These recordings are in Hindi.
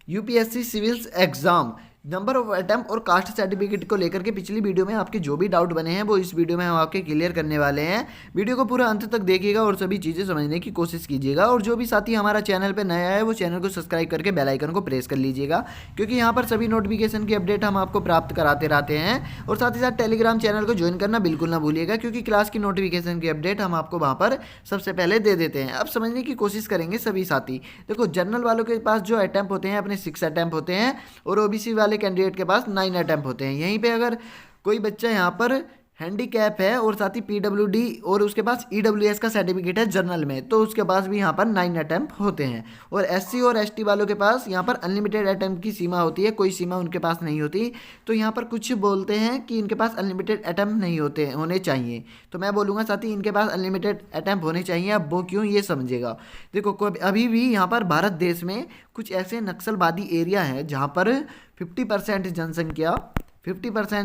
UPSC civils exam number of attempt और कास्ट सर्टिफिकेट को लेकर के पिछली वीडियो में आपके जो भी डाउट बने हैं वो इस वीडियो में हम आपके क्लियर करने वाले हैं। वीडियो को पूरा अंत तक देखिएगा और सभी चीज़ें समझने की कोशिश कीजिएगा। और जो भी साथी हमारा चैनल पे नया है वो चैनल को सब्सक्राइब करके बेल आइकन को प्रेस कर लीजिएगा, क्योंकि यहाँ पर सभी नोटिफिकेशन की अपडेट हम आपको प्राप्त कराते रहते हैं। और साथ ही साथ टेलीग्राम चैनल को ज्वाइन करना बिल्कुल ना भूलिएगा, क्योंकि क्लास की नोटिफिकेशन की अपडेट हम आपको वहाँ पर सबसे पहले दे देते हैं। अब समझने की कोशिश करेंगे सभी साथी। देखो, जनरल वालों के पास जो अटैम्प्ट होते हैं अपने 6 अटैम्प्ट होते हैं और ओबीसी वाले कैंडिडेट के पास 9 अटैम्प्ट होते हैं। यहीं पे अगर कोई बच्चा यहाँ पर हैंडीकैप है और साथ ही पीडब्ल्यूडी और उसके पास ईडब्ल्यूएस का सर्टिफिकेट है जनरल में, तो उसके पास भी यहाँ पर 9 अटैम्प्ट होते हैं। और एससी और एसटी वालों के पास यहाँ पर अनलिमिटेड अटैम्प्ट की सीमा होती है, कोई सीमा उनके पास नहीं होती। तो यहाँ पर कुछ बोलते हैं कि इनके पास अनलिमिटेड अटैम्प्ट नहीं होने चाहिए, तो मैं बोलूँगा साथी इनके पास अनलिमिटेड अटैम्प्ट होने चाहिए। अब वो क्यों, ये समझेगा। देखो, अभी भी यहाँ पर भारत देश में कुछ ऐसे नक्सलवादी एरिया हैं जहाँ पर 50%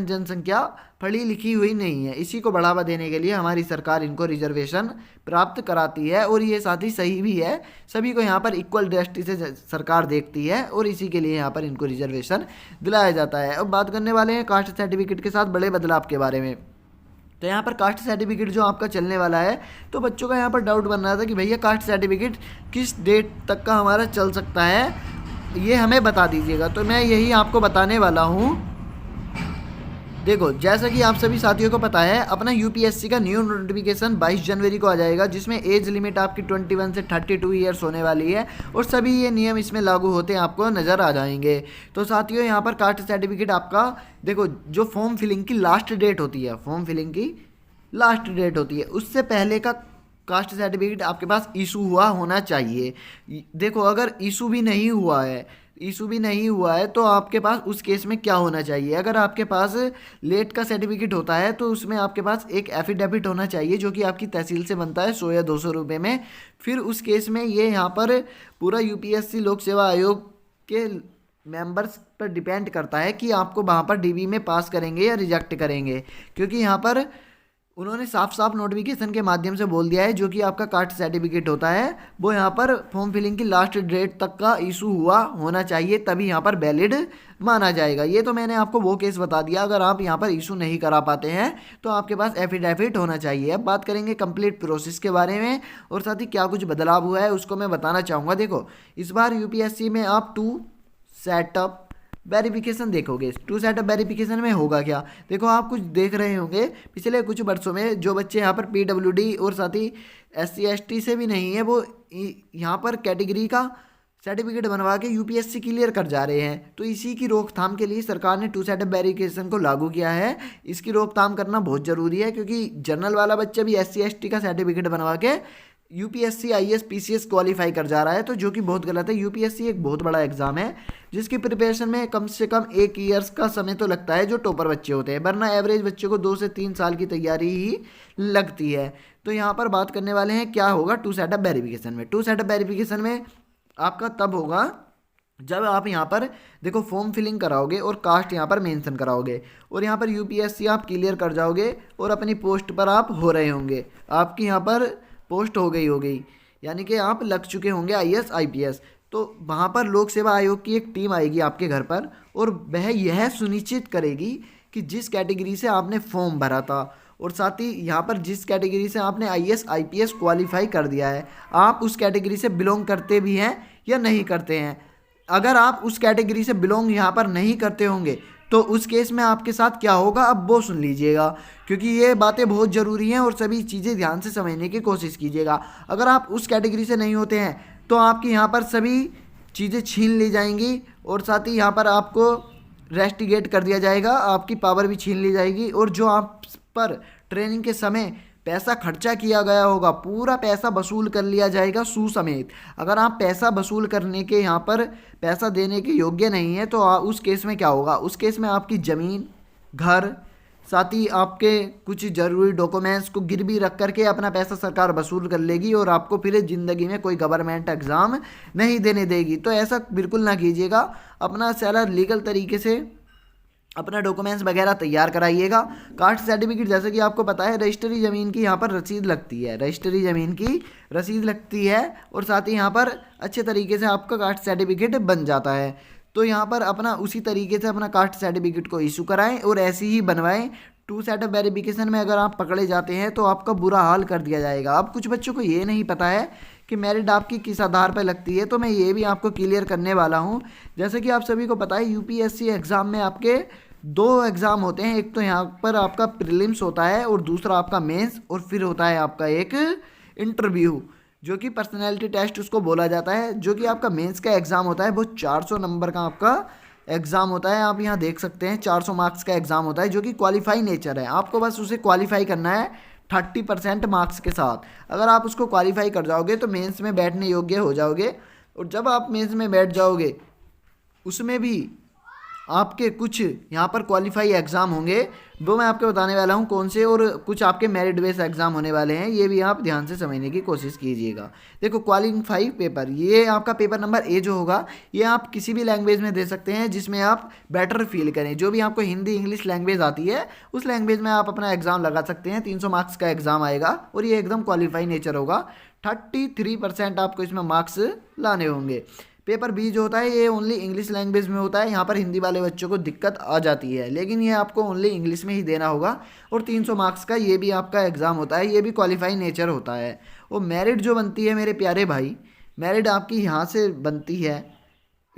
जनसंख्या पढ़ी लिखी हुई नहीं है। इसी को बढ़ावा देने के लिए हमारी सरकार इनको रिजर्वेशन प्राप्त कराती है, और ये साथ ही सही भी है। सभी को यहाँ पर इक्वल दृष्टि से सरकार देखती है और इसी के लिए यहाँ पर इनको रिजर्वेशन दिलाया जाता है। अब बात करने वाले हैं कास्ट सर्टिफिकेट के साथ बड़े बदलाव के बारे में। तो यहाँ पर कास्ट सर्टिफिकेट जो आपका चलने वाला है, तो बच्चों का यहाँ पर डाउट बन रहा था कि भैया कास्ट सर्टिफिकेट किस डेट तक का हमारा चल सकता है, ये हमें बता दीजिएगा। तो मैं यही आपको बताने वाला हूँ। देखो, जैसा कि आप सभी साथियों को पता है, अपना यूपीएससी का न्यू नोटिफिकेशन 22 जनवरी को आ जाएगा, जिसमें एज लिमिट आपकी 21 से 32 ईयर्स होने वाली है और सभी ये नियम इसमें लागू होते आपको नज़र आ जाएंगे। तो साथियों, यहाँ पर कास्ट सर्टिफिकेट आपका, देखो, जो फॉर्म फिलिंग की लास्ट डेट होती है, उससे पहले का कास्ट सर्टिफिकेट आपके पास इशू हुआ होना चाहिए। देखो, अगर इशू भी नहीं हुआ है तो आपके पास उस केस में क्या होना चाहिए। अगर आपके पास लेट का सर्टिफिकेट होता है तो उसमें आपके पास एक एफिडेविट होना चाहिए, जो कि आपकी तहसील से बनता है 100 या 200 रुपये में। फिर उस केस में ये यहाँ पर पूरा यूपीएससी लोक सेवा आयोग के मेंबर्स पर डिपेंड करता है कि आपको वहाँ पर डीबी में पास करेंगे या रिजेक्ट करेंगे, क्योंकि यहाँ पर उन्होंने साफ साफ नोटिफिकेशन के माध्यम से बोल दिया है जो कि आपका कास्ट सर्टिफिकेट होता है वो यहाँ पर फॉर्म फिलिंग की लास्ट डेट तक का इशू हुआ होना चाहिए, तभी यहाँ पर वैलिड माना जाएगा। ये तो मैंने आपको वो केस बता दिया। अगर आप यहाँ पर इशू नहीं करा पाते हैं तो आपके पास एफिडेविट होना चाहिए। अब बात करेंगे कंप्लीट प्रोसेस के बारे में और साथ ही क्या कुछ बदलाव हुआ है उसको मैं बताना चाहूँगा। देखो, इस बार यूपीएससी में आप 2 सेटअप वेरिफिकेशन देखोगे। 2 सेटअप वेरिफिकेशन में होगा क्या, देखो, आप कुछ देख रहे होंगे पिछले कुछ वर्षों में जो बच्चे यहाँ पर पीडब्ल्यूडी और साथ ही एससी एसटी से भी नहीं है, वो यहाँ पर कैटेगरी का सर्टिफिकेट बनवा के यूपीएससी क्लियर कर जा रहे हैं। तो इसी की रोकथाम के लिए सरकार ने 2 सेटअप वेरिफिकेशन को लागू किया है। इसकी रोकथाम करना बहुत ज़रूरी है, क्योंकि जनरल वाला बच्चा भी एससी एसटी का सर्टिफिकेट बनवा के यूपीएससी आईएएस पीसीएस क्वालिफाई कर जा रहा है, तो जो कि बहुत गलत है। यूपीएससी एक बहुत बड़ा एग्जाम है जिसकी प्रिपरेशन में कम से कम 1 ईयर्स का समय तो लगता है जो टॉपर बच्चे होते हैं, वरना एवरेज बच्चे को 2 से 3 साल की तैयारी ही लगती है। तो यहाँ पर बात करने वाले हैं क्या होगा 2 सेटअप वेरिफिकेशन में। 2 सेटअप वेरिफिकेशन में आपका तब होगा जब आप यहाँ पर देखो फॉर्म फिलिंग कराओगे और कास्ट यहाँ पर मेंशन कराओगे और यहाँ पर यूपीएससी आप क्लियर कर जाओगे और अपनी पोस्ट पर आप हो रहे होंगे, आपकी यहाँ पर पोस्ट हो गई, यानी कि आप लग चुके होंगे आईएएस आईपीएस। तो वहाँ पर लोक सेवा आयोग की एक टीम आएगी आपके घर पर और वह यह सुनिश्चित करेगी कि जिस कैटेगरी से आपने फॉर्म भरा था और साथ ही यहाँ पर जिस कैटेगरी से आपने आईएएस आईपीएस क्वालिफाई कर दिया है, आप उस कैटेगरी से बिलोंग करते भी हैं या नहीं करते हैं। अगर आप उस कैटेगरी से बिलोंग यहाँ पर नहीं करते होंगे तो उस केस में आपके साथ क्या होगा, अब वो सुन लीजिएगा, क्योंकि ये बातें बहुत ज़रूरी हैं और सभी चीज़ें ध्यान से समझने की कोशिश कीजिएगा। अगर आप उस कैटेगरी से नहीं होते हैं तो आपकी यहाँ पर सभी चीज़ें छीन ली जाएंगी और साथ ही यहाँ पर आपको रेस्टिगेट कर दिया जाएगा, आपकी पावर भी छीन ली जाएगी और जो आप पर ट्रेनिंग के समय पैसा खर्चा किया गया होगा पूरा पैसा वसूल कर लिया जाएगा सू समेत। अगर आप पैसा वसूल करने के यहाँ पर पैसा देने के योग्य नहीं है तो उस केस में क्या होगा, उस केस में आपकी ज़मीन, घर, साथ ही आपके कुछ ज़रूरी डॉक्यूमेंट्स को गिरवी रख करके अपना पैसा सरकार वसूल कर लेगी और आपको फिर ज़िंदगी में कोई गवर्नमेंट एग्ज़ाम नहीं देने देगी। तो ऐसा बिल्कुल ना कीजिएगा, अपना सारा लीगल तरीके से अपना डॉक्यूमेंट्स वगैरह तैयार कराइएगा। कास्ट सर्टिफिकेट, जैसे कि आपको पता है रजिस्ट्री ज़मीन की यहाँ पर रसीद लगती है, रजिस्ट्री ज़मीन की रसीद लगती है, और साथ ही यहाँ पर अच्छे तरीके से आपका कास्ट सर्टिफिकेट बन जाता है। तो यहाँ पर अपना उसी तरीके से अपना कास्ट सर्टिफिकेट को इशू कराएं और ऐसे ही बनवाएं। टू सेट ऑफ वेरिफिकेशन में अगर आप पकड़े जाते हैं तो आपका बुरा हाल कर दिया जाएगा। अब कुछ बच्चों को ये नहीं पता है कि मेरिट आपकी किस आधार पर लगती है, तो मैं ये भी आपको क्लियर करने वाला हूँ। जैसे कि आप सभी को पता है यूपीएससी एग्ज़ाम में आपके दो एग्ज़ाम होते हैं, एक तो यहाँ पर आपका प्रीलिम्स होता है और दूसरा आपका मेंस, और फिर होता है आपका एक इंटरव्यू जो कि पर्सनैलिटी टेस्ट उसको बोला जाता है। जो कि आपका मेंस का एग्ज़ाम होता है वो 400 नंबर का आपका एग्ज़ाम होता है। आप यहाँ देख सकते हैं 400 मार्क्स का एग्ज़ाम होता है जो कि क्वालिफाई नेचर है। आपको बस उसे क्वालिफाई करना है 30% मार्क्स के साथ। अगर आप उसको क्वालिफाई कर जाओगे तो मेंस में बैठने योग्य हो जाओगे, और जब आप मेंस में बैठ जाओगे उसमें भी आपके कुछ यहाँ पर क्वालिफाई एग्ज़ाम होंगे, वो मैं आपको बताने वाला हूँ कौन से, और कुछ आपके मेरिट बेस एग्ज़ाम होने वाले हैं, ये भी आप ध्यान से समझने की कोशिश कीजिएगा। देखो क्वालिफाई पेपर, ये आपका पेपर नंबर ए जो होगा ये आप किसी भी लैंग्वेज में दे सकते हैं जिसमें आप बेटर फील करें। जो भी आपको हिंदी इंग्लिश लैंग्वेज आती है उस लैंग्वेज में आप अपना एग्ज़ाम लगा सकते हैं। 300 मार्क्स का एग्ज़ाम आएगा और ये एकदम क्वालिफाई नेचर होगा। 33% आपको इसमें मार्क्स लाने होंगे। पेपर बी जो होता है ये ओनली इंग्लिश लैंग्वेज में होता है। यहाँ पर हिंदी वाले बच्चों को दिक्कत आ जाती है, लेकिन ये आपको ओनली इंग्लिश में ही देना होगा, और 300 मार्क्स का ये भी आपका एग्ज़ाम होता है, ये भी क्वालिफाई नेचर होता है। और मेरिट जो बनती है मेरे प्यारे भाई, मेरिट आपकी यहाँ से बनती है,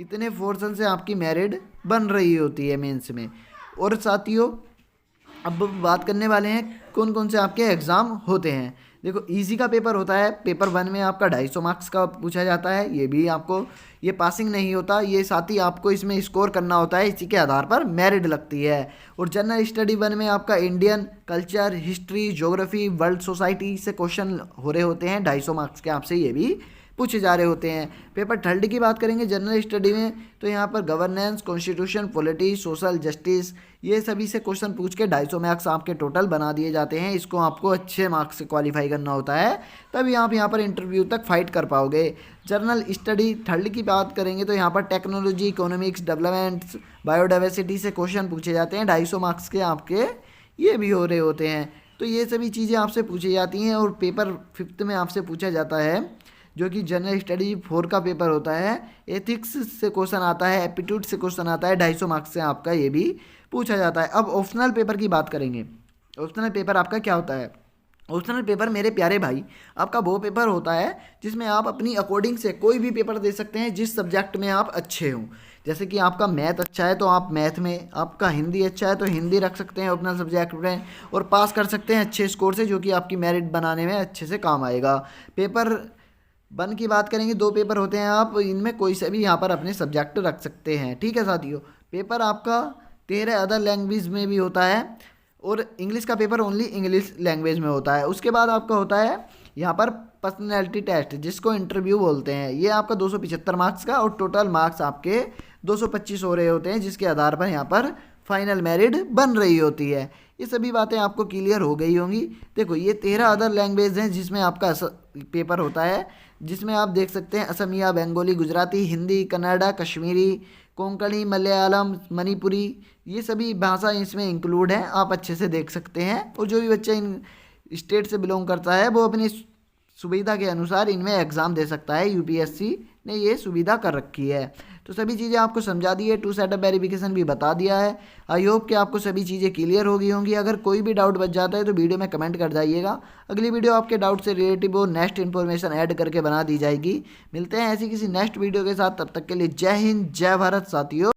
इतने पोर्शन से आपकी मेरिट बन रही होती है मेंस में। और साथियों अब बात करने वाले हैं कौन कौन से आपके एग्ज़ाम होते हैं। देखो इजी का पेपर होता है, पेपर 1 में आपका 250 मार्क्स का पूछा जाता है, ये भी आपको ये पासिंग नहीं होता, ये साथ ही आपको इसमें स्कोर करना होता है, इसी के आधार पर मेरिट लगती है। और जनरल स्टडी 1 में आपका Indian culture, history, geography, world society से क्वेश्चन हो रहे होते हैं, 250 मार्क्स के आपसे ये भी पूछे जा रहे होते हैं। पेपर थर्ड की बात करेंगे जनरल स्टडी में, तो यहाँ पर governance, constitution, polity, social justice, ये सभी से क्वेश्चन पूछ के 250 मार्क्स आपके टोटल बना दिए जाते हैं। इसको आपको अच्छे मार्क्स से क्वालिफाई करना होता है, तभी आप यहाँ पर इंटरव्यू तक फाइट कर पाओगे। जनरल स्टडी थर्ड की बात करेंगे तो यहाँ पर टेक्नोलॉजी, इकोनॉमिक्स, डेवलपमेंट्स, बायोडाइवर्सिटी से क्वेश्चन पूछे जाते हैं, 250 मार्क्स के आपके ये भी हो रहे होते हैं। तो ये सभी चीज़ें आपसे पूछी जाती हैं। और पेपर फिफ्थ में आपसे पूछा जाता है जो कि जनरल स्टडी 4 का पेपर होता है, एथिक्स से क्वेश्चन आता है, एप्टीट्यूड से क्वेश्चन आता है, 250 मार्क्स से आपका ये भी पूछा जाता है। अब ऑप्शनल पेपर की बात करेंगे। ऑप्शनल पेपर आपका क्या होता है? ऑप्शनल पेपर मेरे प्यारे भाई आपका वो पेपर होता है जिसमें आप अपनी अकॉर्डिंग से कोई भी पेपर दे सकते हैं जिस सब्जेक्ट में आप अच्छे हों। जैसे कि आपका मैथ अच्छा है तो आप मैथ में, आपका हिंदी अच्छा है तो हिंदी रख सकते हैं अपना सब्जेक्ट में, और पास कर सकते हैं अच्छे स्कोर से, जो कि आपकी मेरिट बनाने में अच्छे से काम आएगा। पेपर 1 की बात करेंगे, 2 पेपर होते हैं, आप इनमें कोई से भी यहाँ पर अपने सब्जेक्ट रख सकते हैं। ठीक है साथियों, पेपर आपका 13 अदर लैंग्वेज में भी होता है, और इंग्लिश का पेपर ओनली इंग्लिश लैंग्वेज में होता है। उसके बाद आपका होता है यहाँ पर पर्सनैलिटी टेस्ट, जिसको इंटरव्यू बोलते हैं। ये आपका 275 मार्क्स का, और टोटल मार्क्स आपके 225 हो रहे होते हैं, जिसके आधार पर यहाँ पर फाइनल मेरिट बन रही होती है। ये सभी बातें आपको क्लियर हो गई होंगी। देखो ये 13 अदर लैंग्वेज हैं जिसमें आपका पेपर होता है, जिसमें आप देख सकते हैं असमिया, बंगाली, गुजराती, हिंदी, कन्नड़ा, कश्मीरी, कोंकणी, मलयालम, मणिपुरी, ये सभी भाषा इसमें इंक्लूड हैं, आप अच्छे से देख सकते हैं। और जो भी बच्चा इन स्टेट से बिलोंग करता है वो अपनी सुविधा के अनुसार इनमें एग्ज़ाम दे सकता है। यूपीएससी ने ये सुविधा कर रखी है। तो सभी चीज़ें आपको समझा दी है, 2 सेटअप वेरिफिकेशन भी बता दिया है। आई होप कि आपको सभी चीज़ें क्लियर हो गई होंगी। अगर कोई भी डाउट बच जाता है तो वीडियो में कमेंट कर जाइएगा, अगली वीडियो आपके डाउट से रिलेटिव वो नेक्स्ट इन्फॉर्मेशन ऐड करके बना दी जाएगी। मिलते हैं ऐसी किसी नेक्स्ट वीडियो के साथ, तब तक के लिए जय हिंद, जय भारत साथियों।